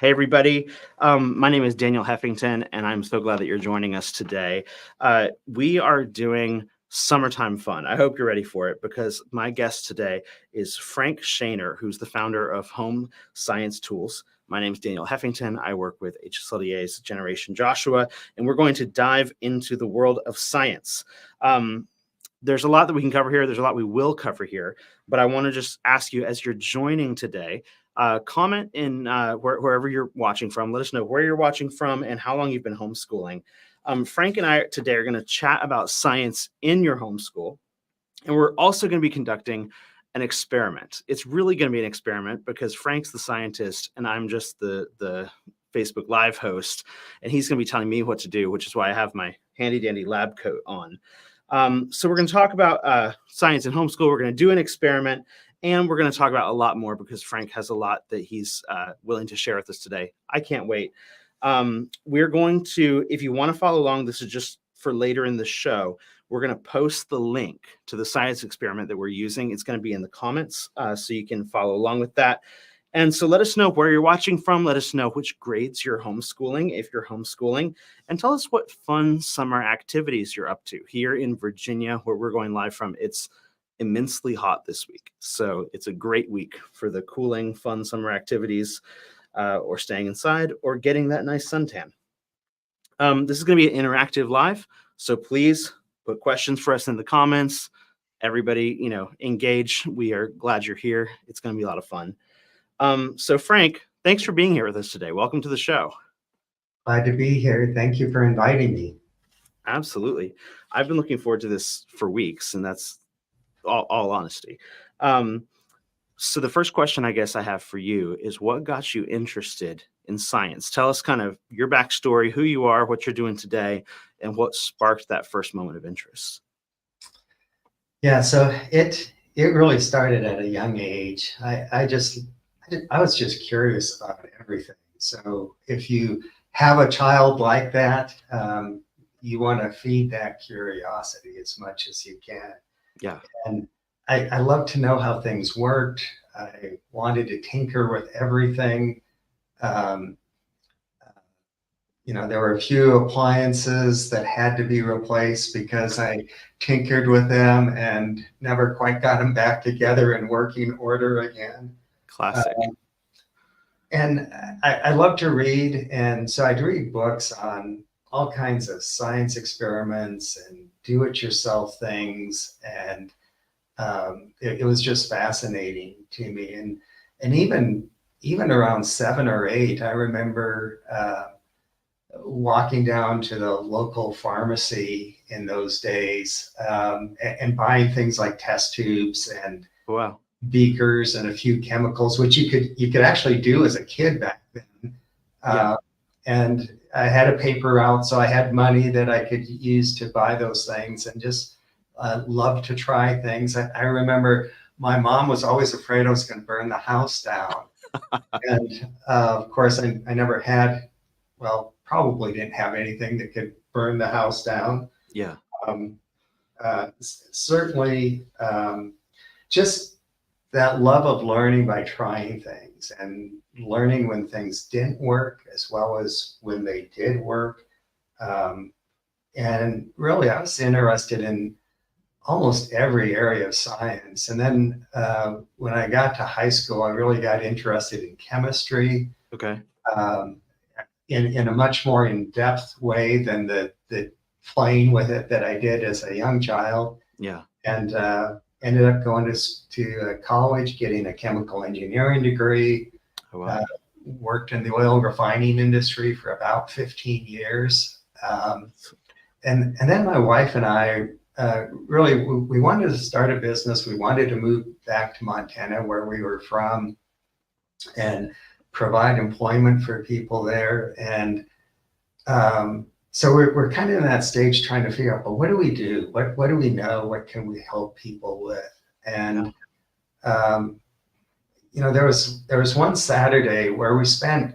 Hey, everybody. My name is Daniel Heffington, and I'm so glad that you're joining us today. We are doing summertime fun. I hope you're ready for it because my guest today is Frank Schaner, who's the founder of Home Science Tools. My name is Daniel Heffington. I work with HSLDA's Generation Joshua, and we're going to dive into the world of science. There's a lot that we can cover here. There's a lot we will cover here, but I want to just ask you as you're joining today, comment in wherever you're watching from. Let us know where you're watching from and how long you've been homeschooling. Frank and I today are going to chat about science in your homeschool, and we're also going to be conducting an experiment. It's really going to be an experiment because Frank's the scientist and I'm just the Facebook Live host, and he's going to be telling me what to do, which is why I have my handy dandy lab coat on. So we're going to talk about science in homeschool. We're going to do an experiment, and we're going to talk about a lot more because Frank has a lot that he's willing to share with us today. I can't wait. We're going to, if you want to follow along, this is just for later in the show. We're going to post the link to the science experiment that we're using. It's going to be in the comments, so you can follow along with that. And so let us know where you're watching from. Let us know which grades you're homeschooling, if you're homeschooling, and tell us what fun summer activities you're up to. Here in Virginia, where we're going live from, it's immensely hot this week. So it's a great week for the cooling, fun summer activities, or staying inside or getting that nice suntan. This is going to be an interactive live, so please put questions for us in the comments. Everybody, engage. We are glad you're here. It's going to be a lot of fun. So Frank, thanks for being here with us today. Welcome to the show. Glad to be here. Thank you for inviting me. Absolutely. I've been looking forward to this for weeks, and that's all honesty. So the first question I guess I have for you is what got you interested in science? Tell us kind of your backstory, who you are, what you're doing today, and what sparked that first moment of interest. Yeah, so it really started at a young age. I was just curious about everything. So if you have a child like that, you want to feed that curiosity as much as you can. Yeah. And I love to know how things worked. I wanted to tinker with everything. There were a few appliances that had to be replaced because I tinkered with them and never quite got them back together in working order again. Classic. And I love to read, and so I'd read books on all kinds of science experiments and do-it-yourself things, and it was just fascinating to me. And even around 7 or 8, I remember walking down to the local pharmacy in those days and buying things like test tubes and Wow. beakers and a few chemicals, which you could actually do as a kid back then. Yeah. And I had a paper route, so I had money that I could use to buy those things, and just loved to try things. I remember my mom was always afraid I was going to burn the house down. And of course, I never had, probably didn't have anything that could burn the house down. Yeah. Certainly, just that love of learning by trying things and learning when things didn't work as well as when they did work. And really, I was interested in almost every area of science. And then when I got to high school, I really got interested in chemistry. Okay. In a much more in-depth way than the playing with it that I did as a young child. Yeah. And ended up going to college, getting a chemical engineering degree. Oh, wow. Worked in the oil refining industry for about 15 years. And then my wife and I really, we wanted to start a business. We wanted to move back to Montana, where we were from, and provide employment for people there. And so we're kind of in that stage trying to figure out, well, what do we do? What do we know? What can we help people with? And there was one Saturday where we spent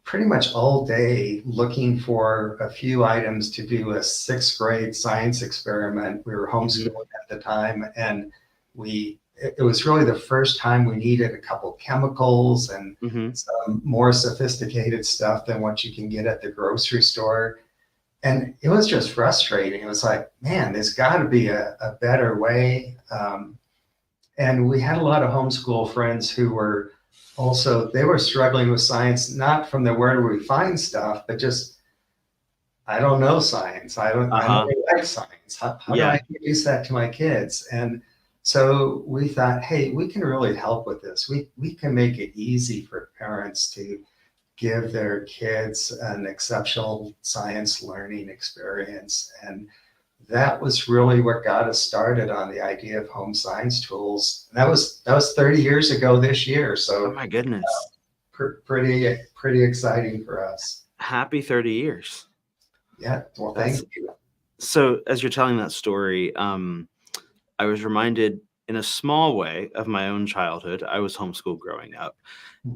pretty much all day looking for a few items to do a 6th grade science experiment. We were homeschooling at the time, and we it was really the first time we needed a couple chemicals and Hmm. some more sophisticated stuff than what you can get at the grocery store. And it was just frustrating. It was like, man, there's got to be a better way. And we had a lot of homeschool friends who were also, they were struggling with science, not from the where do we find stuff, but just, I don't know science. I don't Uh-huh. like science. How do Yeah. I introduce that to my kids? And so we thought, hey, we can really help with this. We can make it easy for parents to give their kids an exceptional science learning experience. And that was really what got us started on the idea of home science tools. And that was 30 years ago this year. Oh So my goodness. pretty exciting for us. Happy 30 years. Yeah. Well, That's thank you. so as you're telling that story, I was reminded in a small way of my own childhood. I was homeschooled growing up.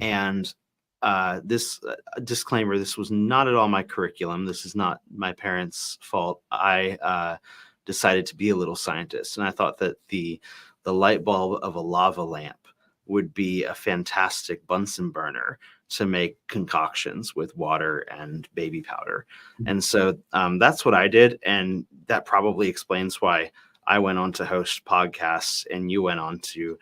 And this disclaimer, this was not at all my curriculum. This is not my parents' fault. I decided to be a little scientist, and I thought that the light bulb of a lava lamp would be a fantastic Bunsen burner to make concoctions with water and baby powder. And so that's what I did. And that probably explains why I went on to host podcasts and you went on to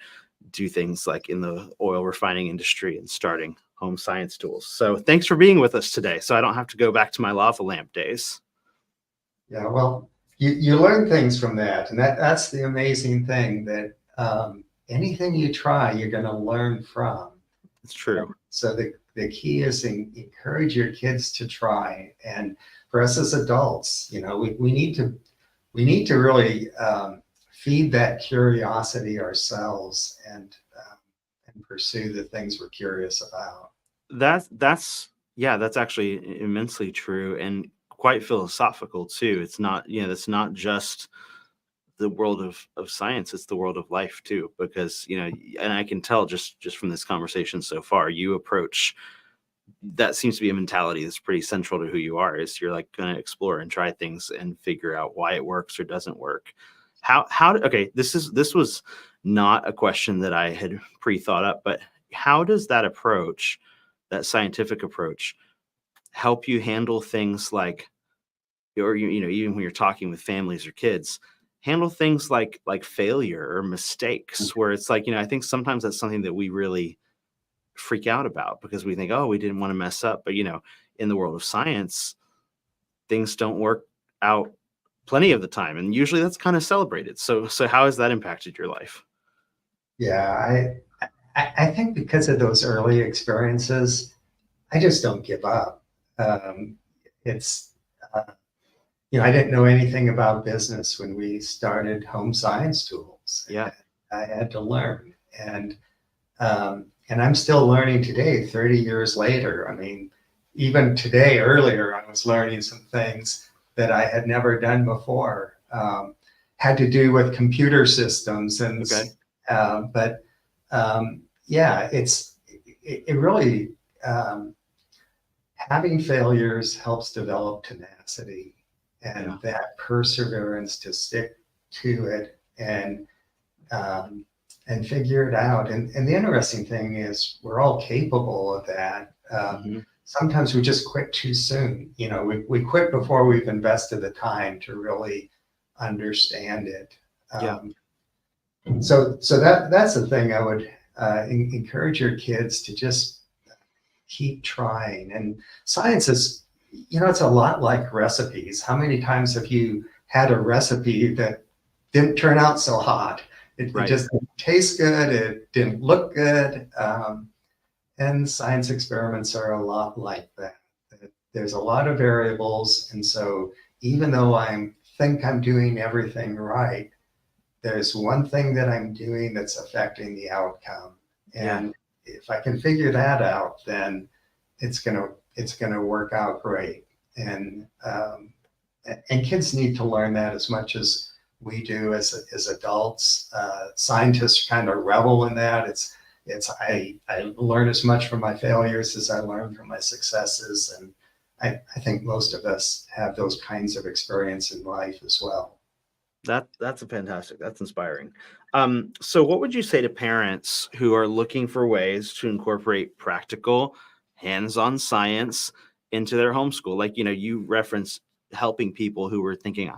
do things like in the oil refining industry and starting home science tools. So thanks for being with us today. So I don't have to go back to my lava lamp days. Yeah, well, you learn things from that, and that's the amazing thing that anything you try, you're going to learn from. It's true. So the key is encourage your kids to try, and for us as adults, we need to really feed that curiosity ourselves and pursue the things we're curious about. That's actually immensely true and quite philosophical too. It's not, it's not just the world of science, it's the world of life too, because, and I can tell just from this conversation so far, you approach that seems to be a mentality that's pretty central to who you are, is you're like going to explore and try things and figure out why it works or doesn't work. Okay, this was not a question that I had pre-thought up, but how does that scientific approach help you handle things like, or even when you're talking with families or kids, handle things like failure or mistakes, where it's like, I think sometimes that's something that we really freak out about because we think, oh, we didn't want to mess up. But, in the world of science, things don't work out plenty of the time. And usually that's kind of celebrated. So how has that impacted your life? Yeah, I think because of those early experiences, I just don't give up. It's I didn't know anything about business when we started home science tools. Yeah. I had to learn, and I'm still learning today, 30 years later. I mean, even today, earlier, I was learning some things that I had never done before. Had to do with computer systems, and Okay. but yeah, it really having failures helps develop tenacity and that perseverance to stick to it and figure it out. And the interesting thing is we're all capable of that. Sometimes we just quit too soon. We quit before we've invested the time to really understand it. So that's the thing I would encourage your kids to just keep trying. And science is, it's a lot like recipes. How many times have you had a recipe that didn't turn out so hot? It just didn't taste good. It didn't look good. And science experiments are a lot like that. There's a lot of variables. And so even though I think I'm doing everything right, there's one thing that I'm doing that's affecting the outcome. And if I can figure that out, then it's gonna work out great. And kids need to learn that as much as we do as adults. Scientists kind of revel in that. I learn as much from my failures as I learn from my successes. And I think most of us have those kinds of experience in life as well. That's inspiring. So what would you say to parents who are looking for ways to incorporate practical, hands-on science into their homeschool? Like, you referenced helping people who were thinking,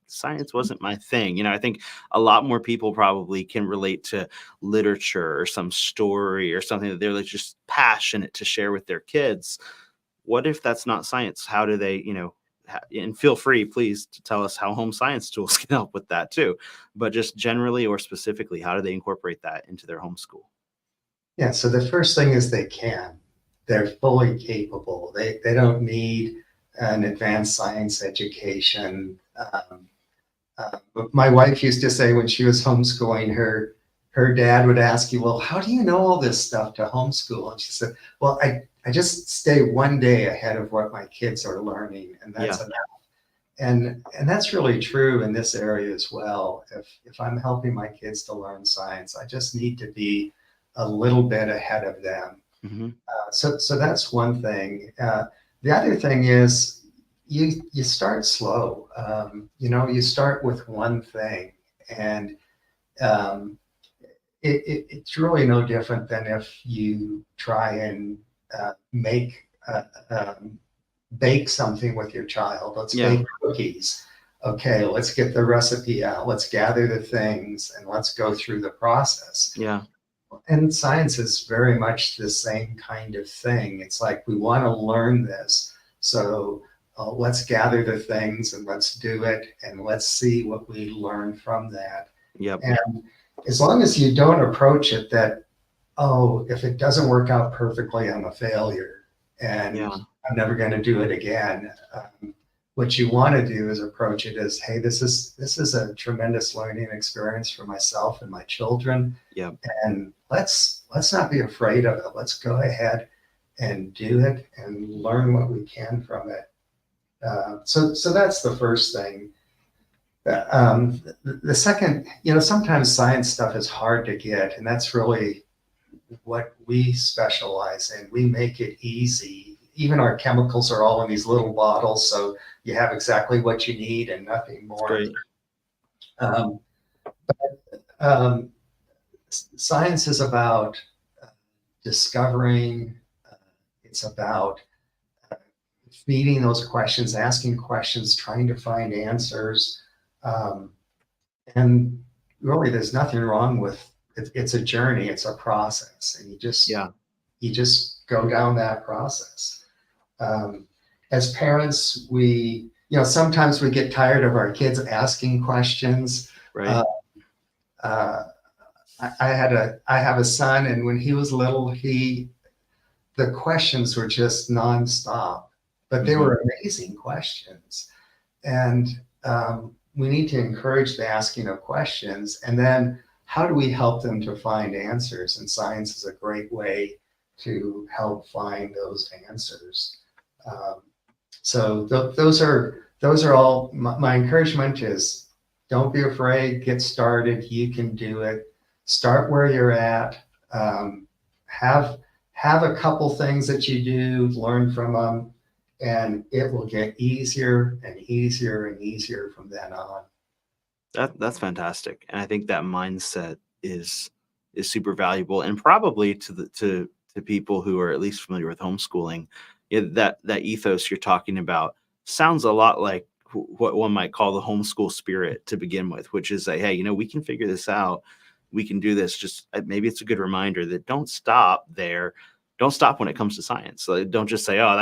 science wasn't my thing. I think a lot more people probably can relate to literature or some story or something that they're like just passionate to share with their kids. What if that's not science? How do they, and feel free, please, to tell us how home science tools can help with that too. But just generally or specifically, how do they incorporate that into their homeschool? Yeah, so the first thing is they can. They're fully capable. They don't need an advanced science education. But my wife used to say when she was homeschooling, her dad would ask you, well, how do you know all this stuff to homeschool? And she said, well, I just stay one day ahead of what my kids are learning, and that's Yeah. enough. And that's really true in this area as well. If I'm helping my kids to learn science, I just need to be a little bit ahead of them. Hmm. So that's one thing. The other thing is you start slow. You start with one thing, and um, it's really no different than if you try and make bake something with your child. Let's Yeah. bake cookies. Okay, let's get the recipe out. Let's gather the things and let's go through the process. Yeah. And science is very much the same kind of thing. It's like we want to learn this. So let's gather the things and let's do it and let's see what we learn from that. Yep. And as long as you don't approach it that, oh, if it doesn't work out perfectly, I'm a failure and Yeah. I'm never going to do it again. What you want to do is approach it as, hey, this is a tremendous learning experience for myself and my children. Yep. And let's not be afraid of it. Let's go ahead and do it and learn what we can from it. So that's the first thing. The second, sometimes science stuff is hard to get, and that's really what we specialize in. We make it easy. Even our chemicals are all in these little bottles, so you have exactly what you need and nothing more. Great. Um, Science is about discovering. It's about feeding those questions, asking questions, trying to find answers. And really, there's nothing wrong with it. It's a journey. It's a process, and you just go down that process. As parents, sometimes we get tired of our kids asking questions. Right. I have a son, and when he was little, the questions were just nonstop, but they were amazing questions. And we need to encourage the asking of questions. And then how do we help them to find answers? And science is a great way to help find those answers. So those are all my encouragement is don't be afraid, get started. You can do it. Start where you're at. Have a couple things that you do, learn from them, and it will get easier and easier and easier from then on. That's fantastic, and I think that mindset is super valuable, and probably to people who are at least familiar with homeschooling. That ethos you're talking about sounds a lot like what one might call the homeschool spirit to begin with, which is like, hey, we can figure this out. We can do this. Just maybe it's a good reminder that don't stop there. Don't stop when it comes to science. Like, don't just say, oh,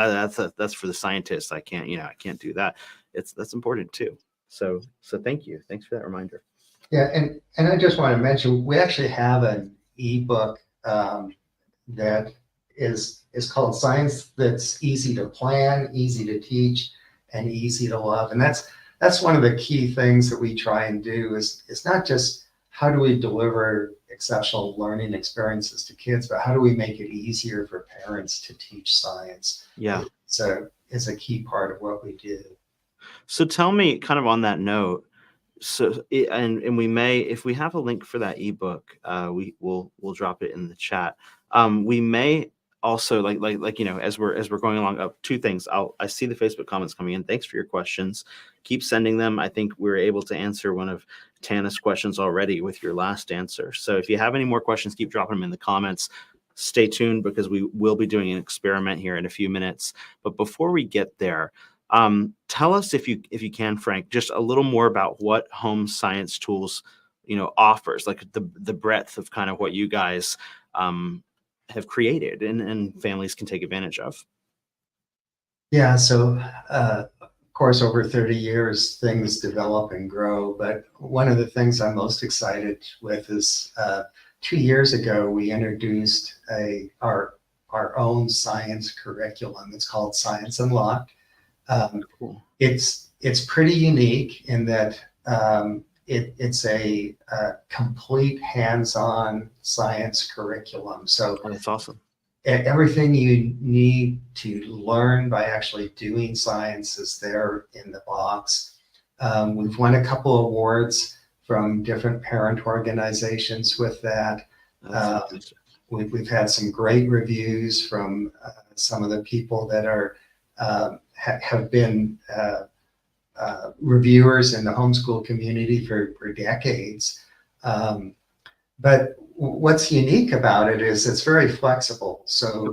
that's for the scientists. I can't do that. That's important too. So thank you. Thanks for that reminder. Yeah, and I just want to mention we actually have an ebook that is called Science That's Easy to Plan, Easy to Teach, and Easy to Love. And that's one of the key things that we try and do is it's not just how do we deliver exceptional learning experiences to kids, but how do we make it easier for parents to teach science? Yeah. It's a key part of what we do. So tell me, kind of on that note, and we may, if we have a link for that ebook, we'll drop it in the chat. We may also as we're going along, two things. I see the Facebook comments coming in. Thanks for your questions. Keep sending them. I think we were able to answer one of Tana's questions already with your last answer. So if you have any more questions, keep dropping them in the comments. Stay tuned, because we will be doing an experiment here in a few minutes. But before we get there, tell us, if you can, Frank, just a little more about what Home Science Tools offers, like the breadth of kind of what you guys have created and families can take advantage of. Yeah, so of course, over 30 years, things develop and grow. But one of the things I'm most excited with is 2 years ago, we introduced our own science curriculum. It's called Science Unlocked. Cool. It's pretty unique in that it's a complete hands-on science curriculum. So That's awesome. everything you need to learn by actually doing science is there in the box. We've won a couple awards from different parent organizations with that. We've had some great reviews from some of the people that are have been reviewers in the homeschool community for decades. But what's unique about it is it's very flexible. So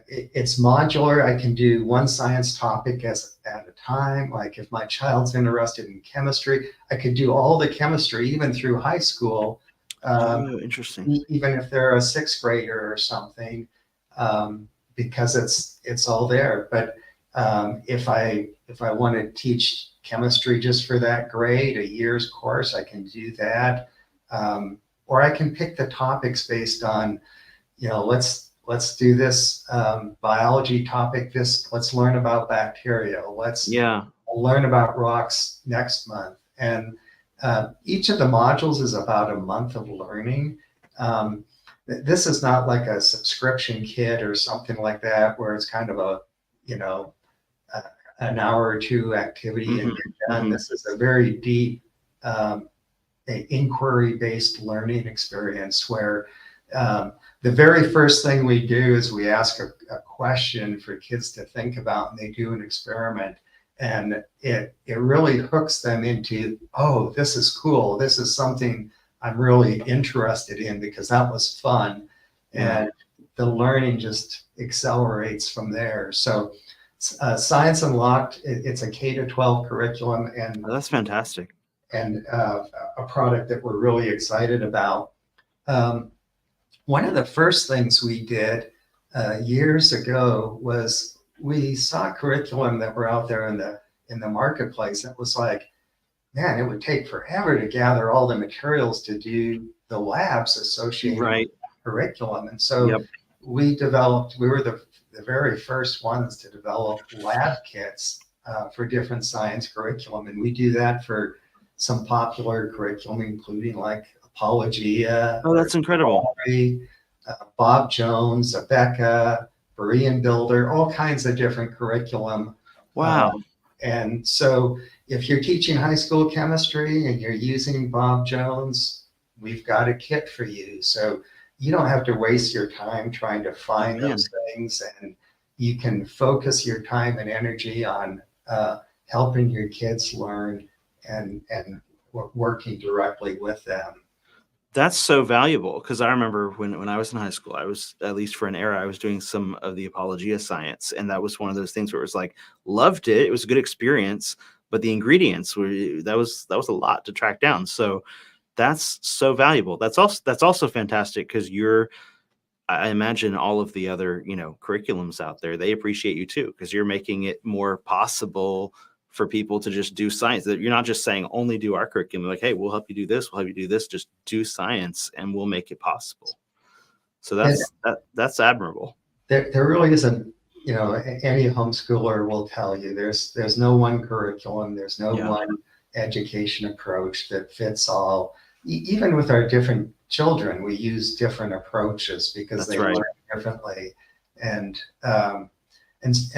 it's modular. I can do one science topic at a time. Like if my child's interested in chemistry, I could do all the chemistry, even through high school. Interesting. Even if they're a sixth grader or something, because it's all there. But if I want to teach chemistry just for that grade, a year's course, I can do that. Or I can pick the topics based on, let's do this biology topic. Let's learn about bacteria. Let's learn about rocks next month. And each of the modules is about a month of learning. This is not like a subscription kit or something like that, where it's kind of an hour or two activity and you're done. This is a very deep inquiry-based learning experience where the very first thing we do is we ask a question for kids to think about, and they do an experiment, and it really hooks them into, oh, this is cool. This is something I'm really interested in because that was fun. And the learning just accelerates from there. So Science Unlocked, it's a K-12 curriculum, and that's fantastic. And a product that we're really excited about. One of the first things we did years ago was we saw curriculum that were out there in the marketplace. It was like, man, it would take forever to gather all the materials to do the labs associated with curriculum. And so we were the very first ones to develop lab kits for different science curriculum. And we do that for some popular curriculum, including like Apologia. Oh, that's incredible. Bob Jones, Abeka, Berean Builder, all kinds of different curriculum. Wow. And so if you're teaching high school chemistry and you're using Bob Jones, we've got a kit for you. So you don't have to waste your time trying to find those things, and you can focus your time and energy on helping your kids learn and working directly with them. That's so valuable, because I remember when I was in high school, I was, at least for an era, I was doing some of the Apologia science, and that was one of those things where it was like, loved it. It was a good experience, but the ingredients that was a lot to track down. So that's so valuable. That's also fantastic, because I imagine all of the other curriculums out there, they appreciate you too, because you're making it more possible for people to just do science. That you're not just saying only do our curriculum. Like, hey, we'll help you do this. We'll help you do this. Just do science, and we'll make it possible. So that's admirable. There really isn't, any homeschooler will tell you there's no one curriculum. There's no one education approach that fits all. Even with our different children, we use different approaches because they learn differently. And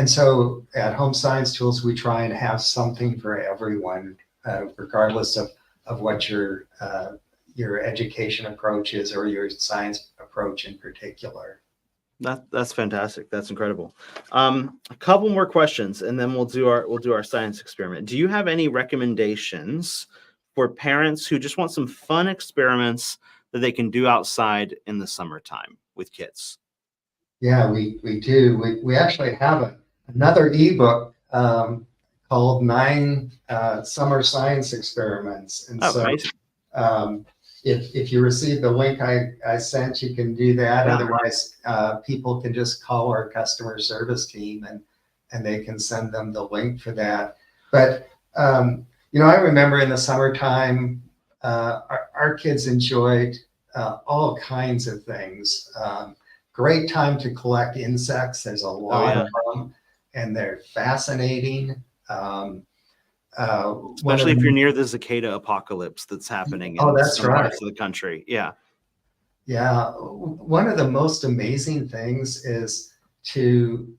so at Home Science Tools, we try and have something for everyone, regardless of what your education approach is or your science approach in particular. That's fantastic. That's incredible. A couple more questions, and then we'll do our science experiment. Do you have any recommendations for parents who just want some fun experiments that they can do outside in the summertime with kids? Yeah, we do. We actually have another ebook called Nine Summer Science Experiments. And Oh, so amazing. um, if you receive the link I sent, you can do that. Yeah. Otherwise, people can just call our customer service team and they can send them the link for that. But, I remember in the summertime, our kids enjoyed all kinds of things. Great time to collect insects. There's a Oh, lot yeah. of them, and they're fascinating. One of Especially if you're the, near the cicada apocalypse that's happening oh, in that's some right. parts of the country. Yeah. Yeah, one of the most amazing things is to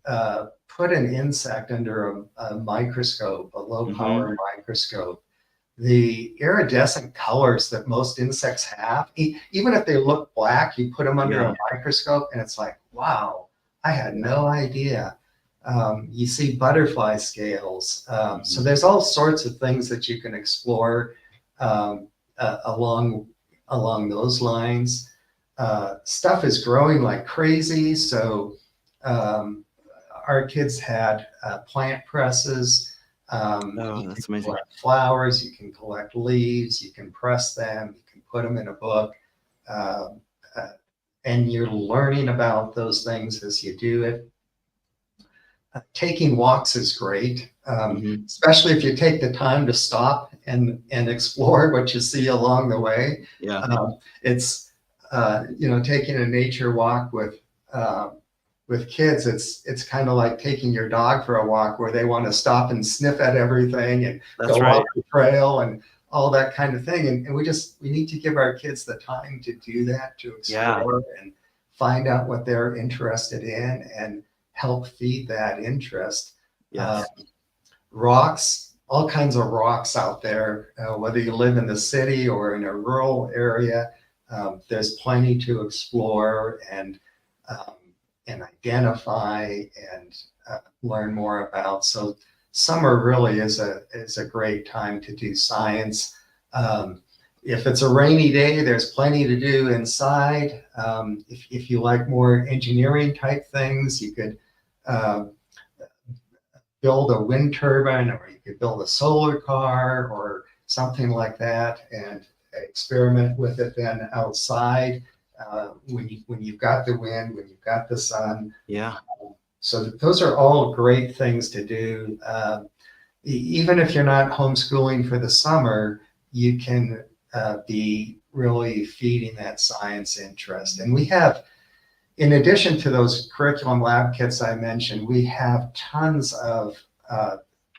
put an insect under a microscope, a low Hmm. power microscope. The iridescent colors that most insects have, even if they look black, you put them under Yeah. a microscope and it's like, wow, I had Yeah. no idea. You see butterfly scales. So Mhm. there's all sorts of things that you can explore um, along those lines. Stuff is growing like crazy. So um, our kids had plant presses. Oh, You can that's amazing. collect flowers, you can collect leaves, you can press them, you can put them in a book. Um, uh, and you're learning about those things as you do it. Taking walks is great, Hmm. especially if you take the time to stop and explore what you see along the way. Yeah. It's taking a nature walk with kids. It's kind of like taking your dog for a walk where they want to stop and sniff at everything and That's go off right. the trail and all that kind of thing. And we need to give our kids the time to do that, to Yeah. explore and find out what they're interested in and help feed that interest. Uh, Yes. Rocks, all kinds of rocks out there, whether you live in the city or in a rural area, there's plenty to explore um, and identify and learn more about. So summer really is a great time to do science. Um, if it's a rainy day, there's plenty to do inside. If you like more engineering type things, you could uh, build a wind turbine, or you could build a solar car or something like that and experiment with it then outside when you've got the wind, when you've got the sun. Yeah. So those are all great things to do. Even if you're not homeschooling for the summer, you can be really feeding that science interest. And we have, in addition to those curriculum lab kits I mentioned, we have tons of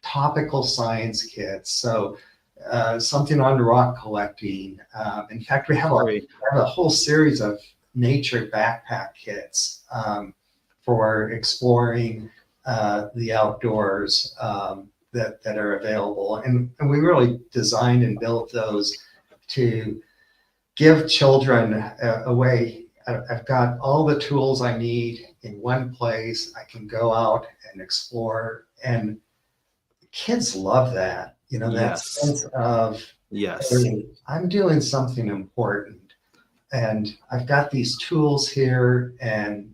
topical science kits. So something on rock collecting. In fact, we have Great. a whole series of nature backpack kits for exploring the outdoors that are available. And we really designed and built those to give children a way. I've got all the tools I need in one place. I can go out and explore, and kids love that. That Yes. sense of, Yes. hey, I'm doing something important, and I've got these tools here, and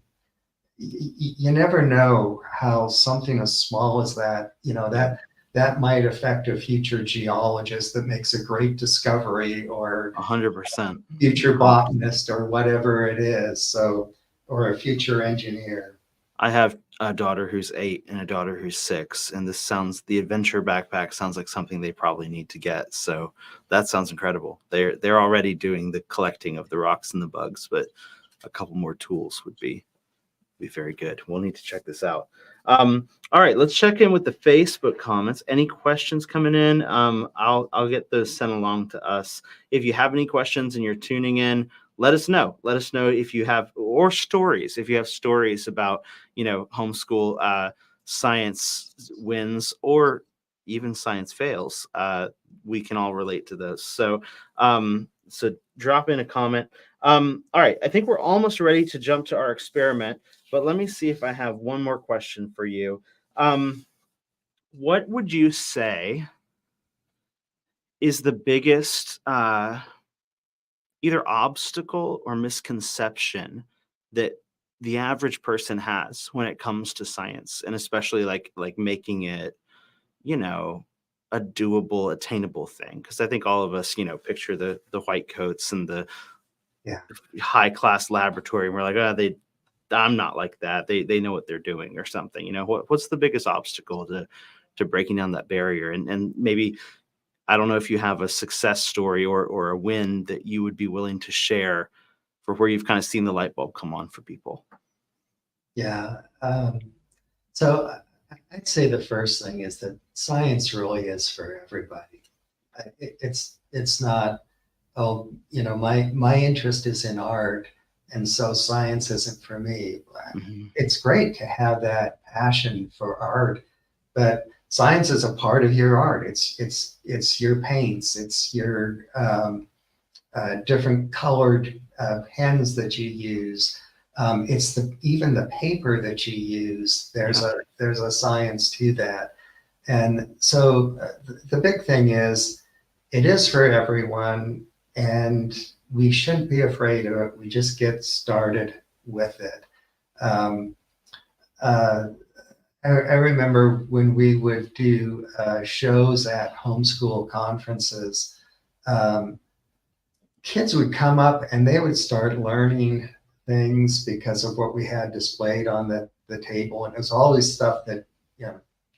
you never know how something as small as that, Yeah. that might affect a future geologist that makes a great discovery, or 100%. future botanist, or whatever it is. So, or a future engineer. I have a daughter who's 8 and a daughter who's 6, and the adventure backpack sounds like something they probably need to get. So that sounds incredible. They're already doing the collecting of the rocks and the bugs, but a couple more tools would be very good. We'll need to check this out. All right, let's check in with the Facebook comments. Any questions coming in? I'll get those sent along to us. If you have any questions and you're tuning in, let us know. Let us know if you have, or stories. If you have stories about homeschool science wins or even science fails, we can all relate to those. So drop in a comment. All right, I think we're almost ready to jump to our experiment. but let me see if I have one more question for you. Um, what would you say is the biggest either obstacle or misconception that the average person has when it comes to science, and especially like making it, you know, a doable, attainable thing? Because I think all of us, picture the white coats and the Yeah. high class laboratory, and we're like, oh, I'm not like that. They know what they're doing or something. What's the biggest obstacle to breaking down that barrier? And maybe, I don't know if you have a success story or a win that you would be willing to share for where you've kind of seen the light bulb come on for people. Yeah. So I'd say the first thing is that science really is for everybody. It's not, oh, my interest is in art, and so science isn't for me. Hmm. It's great to have that passion for art, but science is a part of your art. It's your paints, it's your different colored pens that you use. It's even the paper that you use. There's a science to that, and so the big thing is it is for everyone, and we shouldn't be afraid of it. We just get started with it. Um, uh, I remember when we would do shows at homeschool conferences. Um, Kids would come up and they would start learning things because of what we had displayed on the table. And it was always stuff that,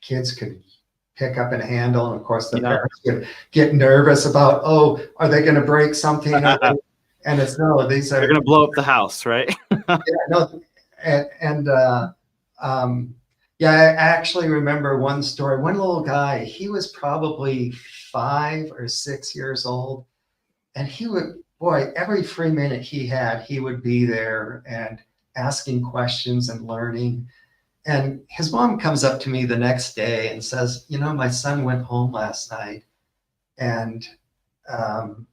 kids could pick up and handle. And of course, the Yeah. parents would get nervous about, oh, are they going to break something? And it's no, these They're are, going to blow up the house, right? yeah, no, and yeah, I actually remember one story. One little guy, he was probably 5 or 6 years old, and he would, boy, every free minute he had, he would be there and asking questions and learning. And his mom comes up to me the next day and says, my son went home last night, and um,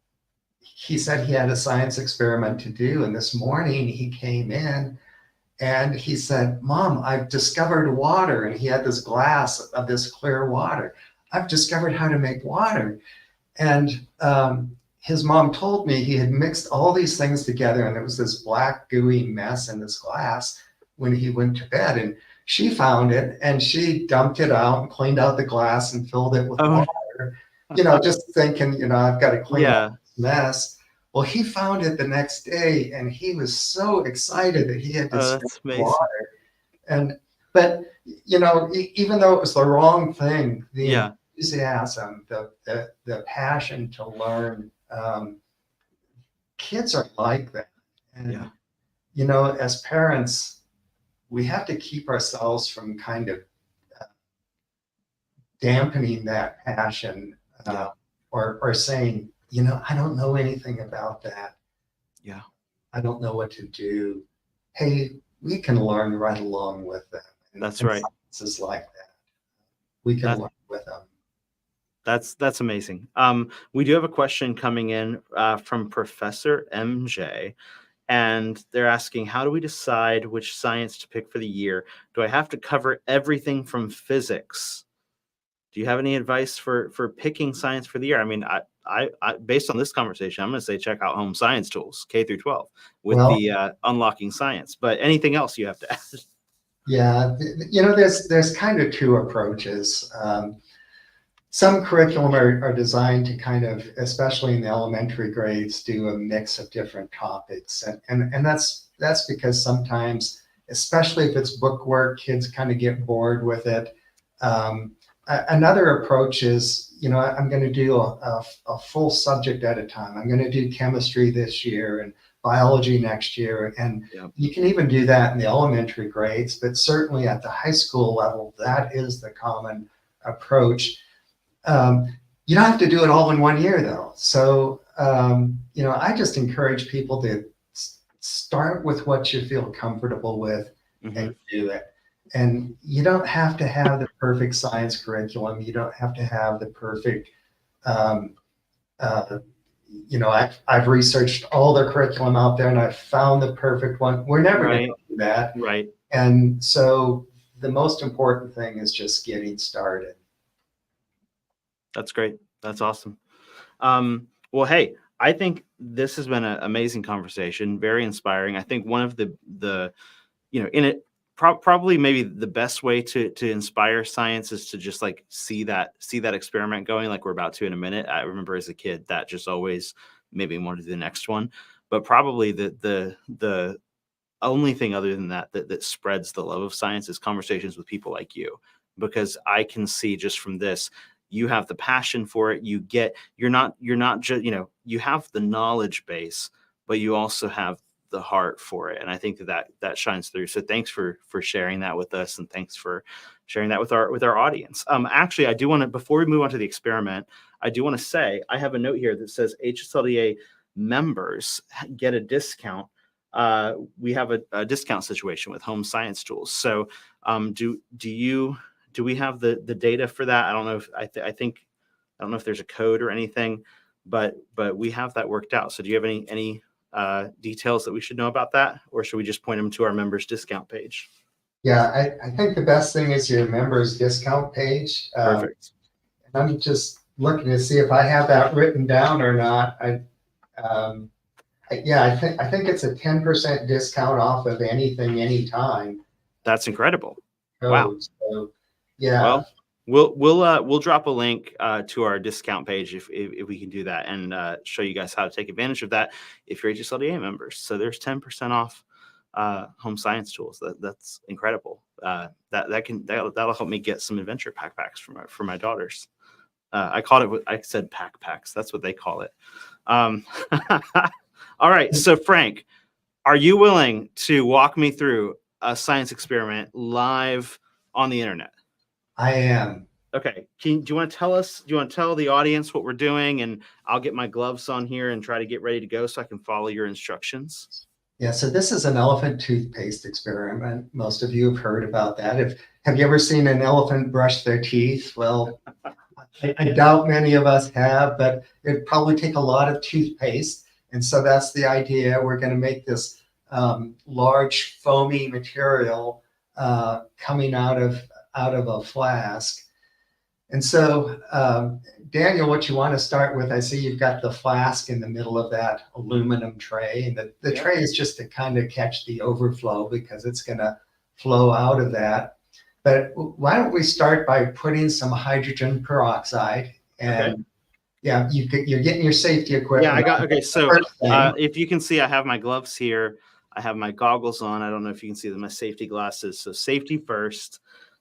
he said he had a science experiment to do. And this morning he came in and he said, Mom, I've discovered water. And he had this glass of this clear water. I've discovered how to make water. And his mom told me he had mixed all these things together, and it was this black gooey mess in this glass when he went to bed. And she found it and she dumped it out and cleaned out the glass and filled it with Oh, water, just thinking, I've got to clean yeah. up this mess. Well, he found it the next day and he was so excited that he had Oh, discovered that's amazing. water. But even though it was the wrong thing, the enthusiasm, the passion to learn, kids are like that. And, as parents, we have to keep ourselves from kind of dampening that passion, or saying, I don't know anything about that. Yeah. I don't know what to do. Hey, we can learn right along with them. That's right. Science is like that. We can learn with them. That's amazing. We do have a question coming in from Professor MJ, and they're asking, how do we decide which science to pick for the year? Do I have to cover everything from physics? Do you have any advice for picking science for the year? I mean, I based on this conversation, I'm going to say check out Home Science Tools, K through 12, with the Unlocking Science. But anything else you have to add? Yeah, there's kind of two approaches. Some curriculum are designed to kind of, especially in the elementary grades, do a mix of different topics. And that's because sometimes, especially if it's book work, kids kind of get bored with it. Another approach is, I'm going to do a full subject at a time. I'm going to do chemistry this year and biology next year. And you can even do that in the elementary grades, but certainly at the high school level, that is the common approach. You don't have to do it all in one year, though. So, I just encourage people to start with what you feel comfortable with and do it. And you don't have to have the perfect science curriculum. You don't have to have the perfect, I've researched all the curriculum out there and I've found the perfect one. We're never going to do that. Right. And so the most important thing is just getting started. That's great. That's awesome. Well, hey, I think this has been an amazing conversation, very inspiring. I think one of the in it, probably maybe the best way to inspire science is to just like see that experiment going, like we're about to in a minute. I remember as a kid that just always made me want to do the next one. But probably the only thing other than that spreads the love of science is conversations with people like you, because I can see just from this, you have the passion for it. You're not just, you have the knowledge base, but you also have the heart for it. And I think that shines through. So thanks for sharing that with us. And thanks for sharing that with our audience. Actually, I do want to, before we move on to the experiment, I do want to say, I have a note here that says HSLDA members get a discount. We have a discount situation with Home Science Tools. So do we have the data for that? I don't know if I don't know if there's a code or anything, but we have that worked out. So do you have any details that we should know about that, or should we just point them to our members discount page? Yeah, I think the best thing is your members discount page. Perfect. And I'm just looking to see if I have that written down or not. I think it's a 10% discount off of anything, anytime. That's incredible. Wow. So, yeah. Well, we'll drop a link to our discount page if we can do that, and show you guys how to take advantage of that if you're HSLDA members. So there's 10% off Home Science Tools. That's incredible. That'll help me get some adventure backpacks for my daughters. I said backpacks. That's what they call it. All right. So Frank, are you willing to walk me through a science experiment live on the internet? I am. Okay. Do you want to tell the audience what we're doing, and I'll get my gloves on here and try to get ready to go so I can follow your instructions? Yeah, so this is an elephant toothpaste experiment. Most of you have heard about that. Have you ever seen an elephant brush their teeth? Well, I doubt many of us have, but it'd probably take a lot of toothpaste. And so that's the idea. We're going to make this large foamy material coming out of a flask. And so, Daniel, what you want to start with, I see you've got the flask in the middle of that aluminum tray. And the tray is just to kind of catch the overflow, because it's going to flow out of that. But why don't we start by putting some hydrogen peroxide? And okay. Yeah, you're getting your safety equipment. Yeah, okay. So if you can see, I have my gloves here. I have my goggles on. I don't know if you can see them, my safety glasses. So safety first.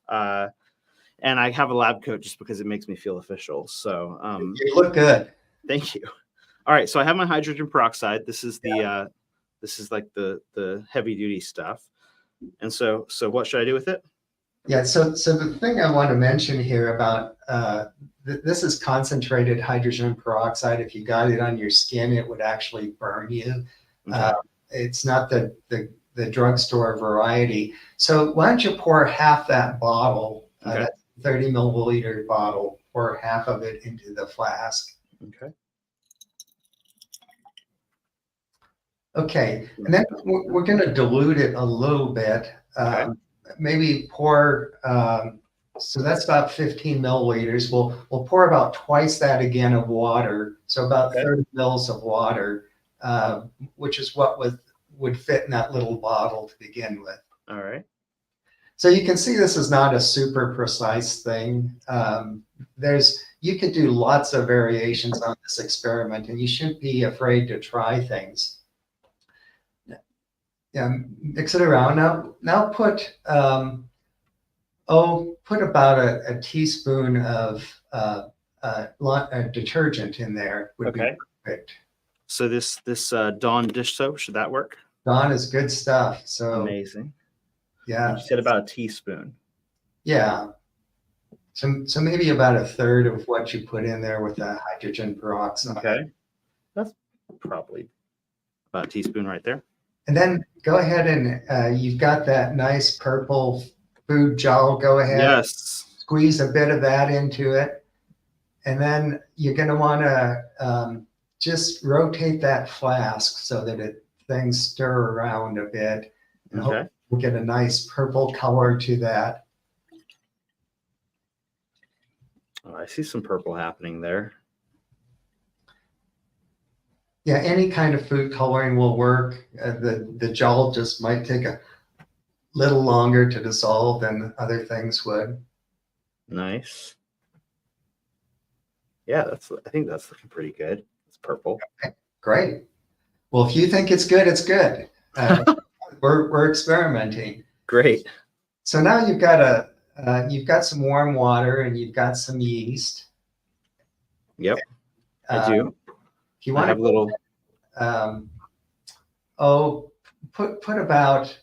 And I have a lab coat just because it makes me feel official. So you look good. Thank you. All right. So I have my hydrogen peroxide. This is this is like the heavy duty stuff. And so what should I do with it? Yeah. So the thing I want to mention here about this is concentrated hydrogen peroxide. If you got it on your skin, it would actually burn you. Okay. It's not the drugstore variety. So why don't you pour half that bottle, okay. That 30 milliliter bottle, pour half of it into the flask. Okay. Okay, and then we're going to dilute it a little bit. Okay. Maybe pour, so that's about 15 milliliters. We'll pour about twice that again of water. So about 30 mils of water, which is what would fit in that little bottle to begin with. All right. So you can see this is not a super precise thing. You could do lots of variations on this experiment, and you shouldn't be afraid to try things. Yeah, mix it around. Now put about a teaspoon of detergent in there would be perfect. So this Dawn dish soap, should that work? Dawn is good stuff. So amazing. Yeah. You said about a teaspoon. Yeah. So maybe about a third of what you put in there with the hydrogen peroxide. Okay. That's probably about a teaspoon right there. And then go ahead and you've got that nice purple food gel. Go ahead. Yes. Squeeze a bit of that into it. And then you're going to want to just rotate that flask so that things stir around a bit. And We'll get a nice purple color to that. Oh, I see some purple happening there. Yeah, any kind of food coloring will work. The gel just might take a little longer to dissolve than other things would. Nice. Yeah, I think that's looking pretty good. It's purple. Okay, great. Well, if you think it's good, it's good. We're experimenting. Great. So now you've got some warm water and you've got some yeast. Yep, I do. If you want have to a little. Put about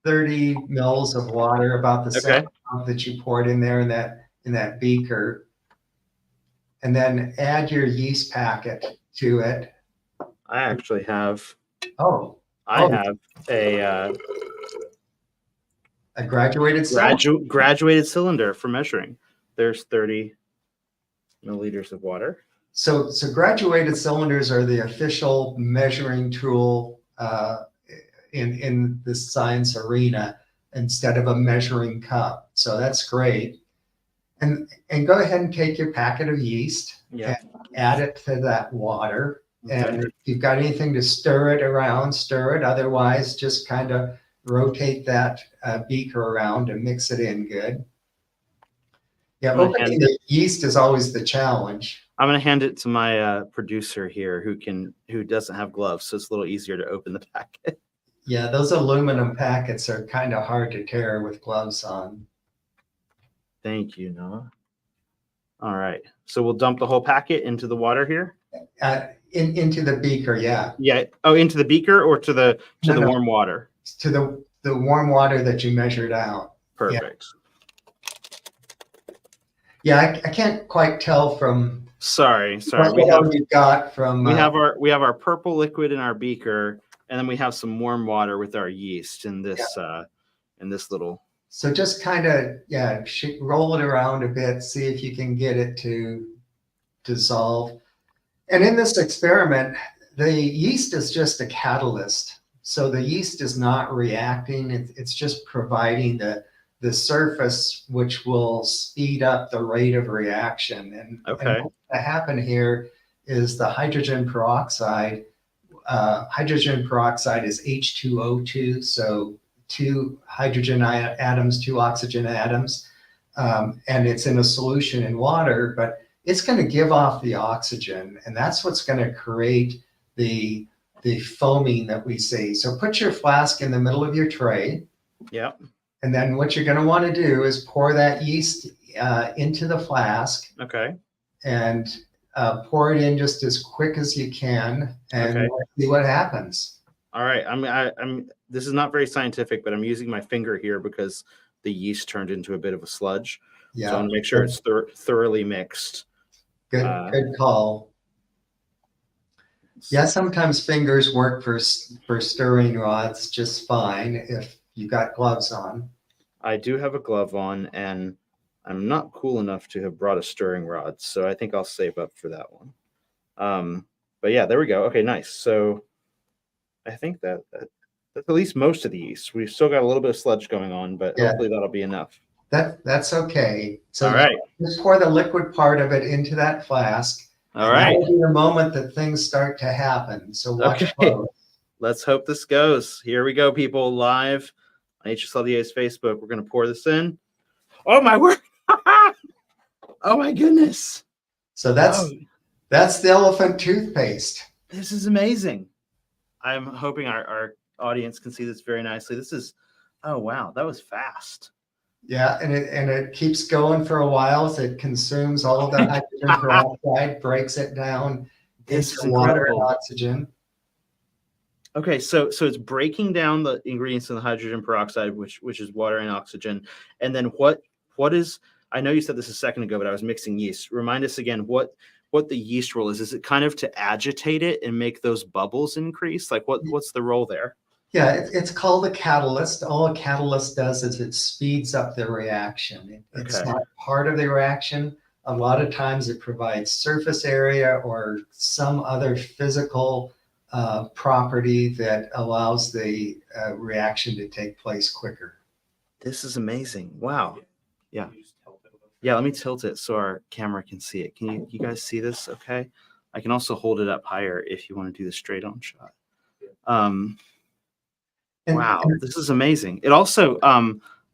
30 mils of water, about the same amount that you poured in there in that beaker, and then add your yeast packet to it. I actually have. I have a graduated graduated cylinder for measuring. There's 30 milliliters of water. So graduated cylinders are the official measuring tool in the science arena instead of a measuring cup. So that's great. And go ahead and take your packet of yeast and add it to that water. Okay. And if you've got anything to stir it around, stir it. Otherwise, just kind of rotate that beaker around and mix it in good. Yeah, opening the yeast is always the challenge. I'm going to hand it to my producer here who doesn't have gloves, so it's a little easier to open the packet. Yeah, those aluminum packets are kind of hard to tear with gloves on. Thank you, Noah. All right, so we'll dump the whole packet into the water here? Into the beaker, yeah. Yeah. Oh, into the beaker or to the warm water? To the warm water that you measured out. Perfect. Yeah, I can't quite tell from. Sorry. We have our purple liquid in our beaker, and then we have some warm water with our yeast in this little. So just kind of roll it around a bit, see if you can get it to dissolve. And in this experiment, the yeast is just a catalyst. So the yeast is not reacting; it's just providing the surface, which will speed up the rate of reaction. And what's going to happen here is the hydrogen peroxide. Hydrogen peroxide is H2O2, so 2 hydrogen atoms, 2 oxygen atoms, and it's in a solution in water, but it's going to give off the oxygen, and that's what's going to create the foaming that we see. So put your flask in the middle of your tray. Yep. And then what you're going to want to do is pour that yeast into the flask. Okay. And pour it in just as quick as you can, and see what happens. All right. I'm. This is not very scientific, but I'm using my finger here because the yeast turned into a bit of a sludge. Yeah. So I want to make sure it's thoroughly mixed. Good call. Yeah, sometimes fingers work for stirring rods just fine if you got gloves on. I do have a glove on, and I'm not cool enough to have brought a stirring rod, so I think I'll save up for that one. But yeah, there we go. Okay, nice. So I think that's at least most of the yeast. We've still got a little bit of sludge going on, but hopefully that'll be enough. That's okay. So all right, just pour the liquid part of it into that flask. All right. That will be the moment that things start to happen. So watch close. Let's hope this goes. Here we go, people, live on HSLDA's Facebook. We're going to pour this in. Oh, my word. Oh, my goodness. So that's the Elephant Toothpaste. This is amazing. I'm hoping our audience can see this very nicely. This is, oh, wow, that was fast. Yeah, and it keeps going for a while as it consumes all of the hydrogen peroxide, breaks it down into water and oxygen. Okay, so it's breaking down the ingredients in the hydrogen peroxide, which is water and oxygen. And then what is, I know you said this a second ago, but I was mixing yeast. Remind us again what the yeast role is. Is it kind of to agitate it and make those bubbles increase? Like what's the role there? Yeah, it's called a catalyst. All a catalyst does is it speeds up the reaction. It's not part of the reaction. A lot of times it provides surface area or some other physical property that allows the reaction to take place quicker. This is amazing. Wow. Yeah. Yeah, let me tilt it so our camera can see it. Can you guys see this okay? I can also hold it up higher if you want to do the straight on shot. Wow, this is amazing. It also,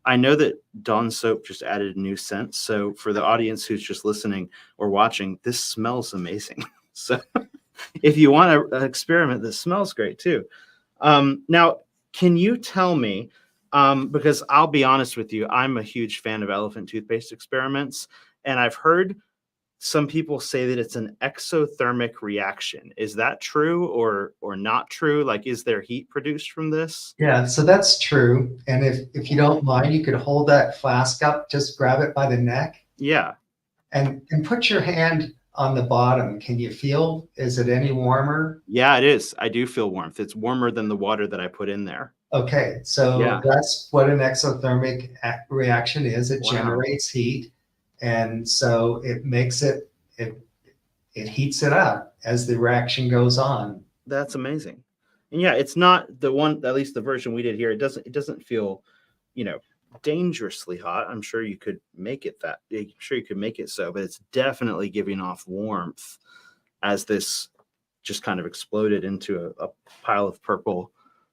I know that Dawn soap just added a new scent. So for the audience who's just listening or watching, this smells amazing. So if you want to experiment, this smells great too. Now, can you tell me, because I'll be honest with you, I'm a huge fan of elephant toothpaste experiments, and I've heard some people say that it's an exothermic reaction. Is that true or not true? Like, is there heat produced from this? Yeah, so that's true. And if you don't mind, you could hold that flask up, just grab it by the neck. Yeah. And put your hand on the bottom. Can you feel, is it any warmer? Yeah, it is. I do feel warmth. It's warmer than the water that I put in there. Okay, so Yeah. that's what an exothermic reaction is. It Wow. generates heat. And so it makes it heats it up as the reaction goes on. That's amazing. And yeah, it's not the one, at least the version we did here. It doesn't feel, dangerously hot. I'm sure you could make it that. I'm sure you could make it so, but it's definitely giving off warmth as this just kind of exploded into a pile of purple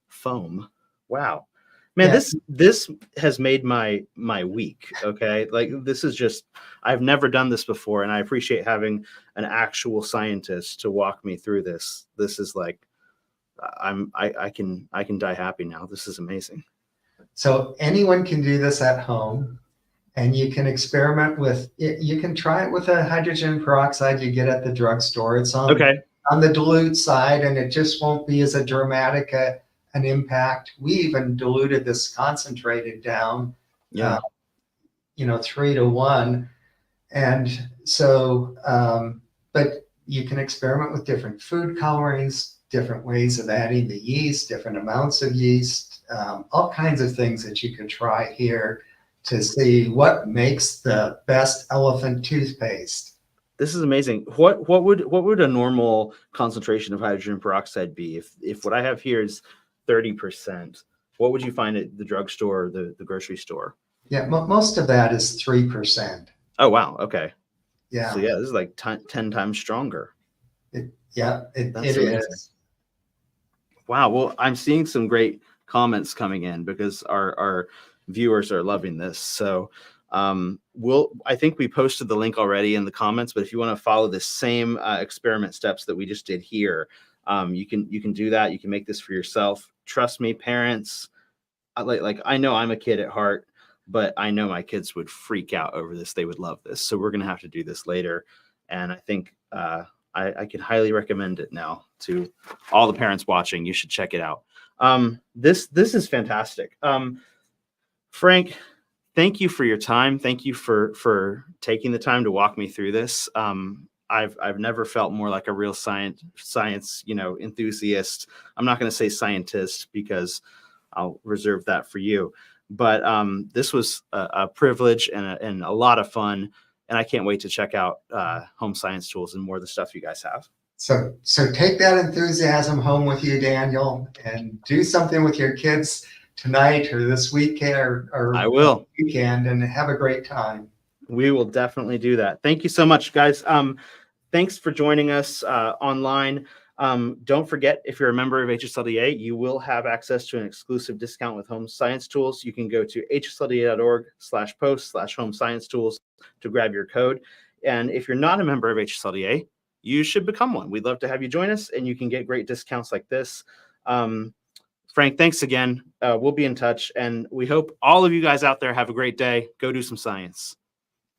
foam. Wow. Man, Yeah. this has made my week. Okay. Like, this is just, I've never done this before. And I appreciate having an actual scientist to walk me through this. This is like, I can die happy now. This is amazing. So anyone can do this at home, and you can experiment with it. You can try it with a hydrogen peroxide you get at the drugstore. It's on the dilute side, and it just won't be as a dramatic an impact. We even diluted this concentrated down, 3 to 1. And so, but you can experiment with different food colorings, different ways of adding the yeast, different amounts of yeast, all kinds of things that you can try here to see what makes the best elephant toothpaste. This is amazing. What would a normal concentration of hydrogen peroxide be? If what I have here is 30%, what would you find at the drugstore or the grocery store? Yeah, most of that is 3%. Oh, wow. Okay. Yeah. So yeah, this is like 10 times stronger. It is. Wow. Well, I'm seeing some great comments coming in because our viewers are loving this. So I think we posted the link already in the comments, but if you want to follow the same experiment steps that we just did here, you can do that. You can make this for yourself. Trust me, parents, like I know I'm a kid at heart, but I know my kids would freak out over this. They would love this. So we're going to have to do this later. And I think I can highly recommend it now to all the parents watching. You should check it out. This is fantastic. Frank, thank you for your time. Thank you for taking the time to walk me through this. I've never felt more like a real science, enthusiast. I'm not going to say scientist because I'll reserve that for you. But this was a privilege and a lot of fun. And I can't wait to check out Home Science Tools and more of the stuff you guys have. So take that enthusiasm home with you, Daniel, and do something with your kids tonight or this weekend or I will. Weekend, and have a great time. We will definitely do that. Thank you so much, guys. Thanks for joining us online. Don't forget, if you're a member of HSLDA, you will have access to an exclusive discount with Home Science Tools. You can go to hslda.org/post/home science tools to grab your code. And if you're not a member of HSLDA, you should become one. We'd love to have you join us, and you can get great discounts like this. Frank, thanks again. We'll be in touch, and we hope all of you guys out there have a great day. Go do some science.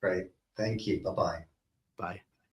Great. Thank you. Bye-bye. Bye.